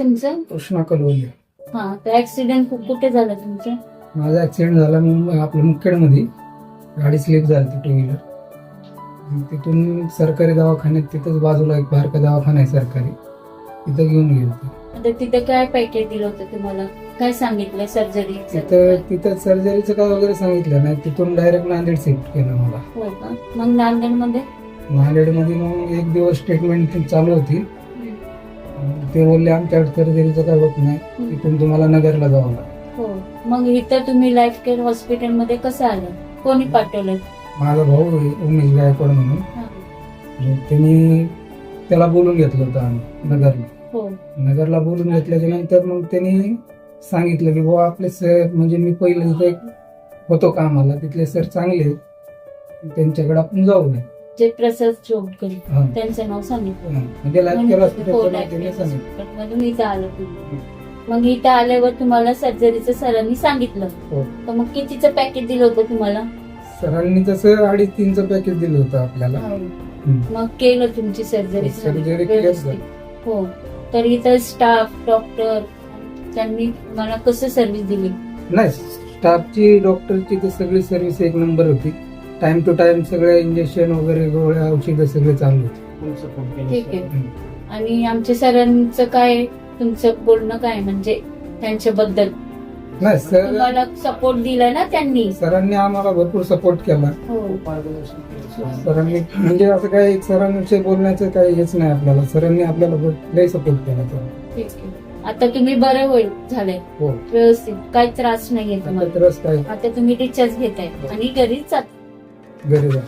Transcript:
तुमचं? कृष्णा कलवली. हा, तर ऍक्सिडेंट कुठे झाला तुमचं? माझा ऍक्सिडेंट झाला आपल्या मुखेडमध्ये. गाडी स्लिप झाली, टू व्हीलर. तिथून सरकारी दवाखान्यात, तिथंच बाजूला एक बारका दवाखाना आहे सरकारी, तिथं घेऊन गेलो. आता तिथे काय पॅकेज दिलं होतं तुम्हाला? काय सांगितलं सर्जरी? तिथं सर्जरीचं काय वगैरे सांगितलं नाही. तिथून डायरेक्ट नांदेड शिफ्ट केलं मला. हो का? मग नांदेडमध्ये मग एक दिवस ट्रीटमेंट चालू होती. ते बोलले आमच्याकडे सर्जरीचं काय होत नाही, तिथून तुम्हाला नगरला जावं लागतं. हो. मग इथं तुम्ही लाईफ केअर हॉस्पिटलमध्ये कसं आलं? कोणी पाठवलं? माझा भाऊ आहे उमेश गायकवाड म्हणून. त्यांनी त्याला बोलून घेतलं होतं आम्ही नगरला. हो. नगरला बोलून घेतल्याच्या नंतर मग त्यांनी सांगितलं की बाबा आपले सर, म्हणजे मी पहिले तिथे होतो कामाला, तिथले सर चांगले, त्यांच्याकडे आपण जाऊ नये. जे प्रसाद चोपकर त्यांचं नाव सांगितलं. म्हणजे लाईफ केअर हॉस्पिटल मधून इथं आलं तुम्ही. मग इथं आल्यावर तुम्हाला सर्जरीचं सरांनी सांगितलं. तर मग कितीचं पॅकेज दिलं होतं तुम्हाला? सरांनी तसं 2.5-3चं पॅकेज दिलं होतं आपल्याला. मग केलं तुमची सर्जरी? सर्जरी हो. तर इथं स्टाफ, डॉक्टर त्यांनी मला कसं सर्व्हिस दिली? नाही, स्टाफची, डॉक्टरची तर सगळी सर्व्हिस एक नंबर होती. टाइम टू टाइम सगळे इंजेक्शन वगैरे, गोळ्या, औषधं सगळे चालू होते. ठीक आहे. आणि आमच्या सरांचं काय, तुमचं बोलणं काय, म्हणजे त्यांच्याबद्दल? नाही, सर तुम्हाला सपोर्ट दिला ना त्यांनी? सरांनी आम्हाला भरपूर सपोर्ट केला. सरांनी म्हणजे असं काही सरांविषयी बोलण्याचं काही हेच नाही आपल्याला. सरांनी आपल्याला लय सपोर्ट केला. ठीक आहे. आता तुम्ही बरं होईल झालंय? हो, व्यवस्थित, काही त्रास नाहीये तुम्हाला? त्रास काय. आता तुम्ही डिस्चार्ज घेताय आणि घरीच जात? घरी जा.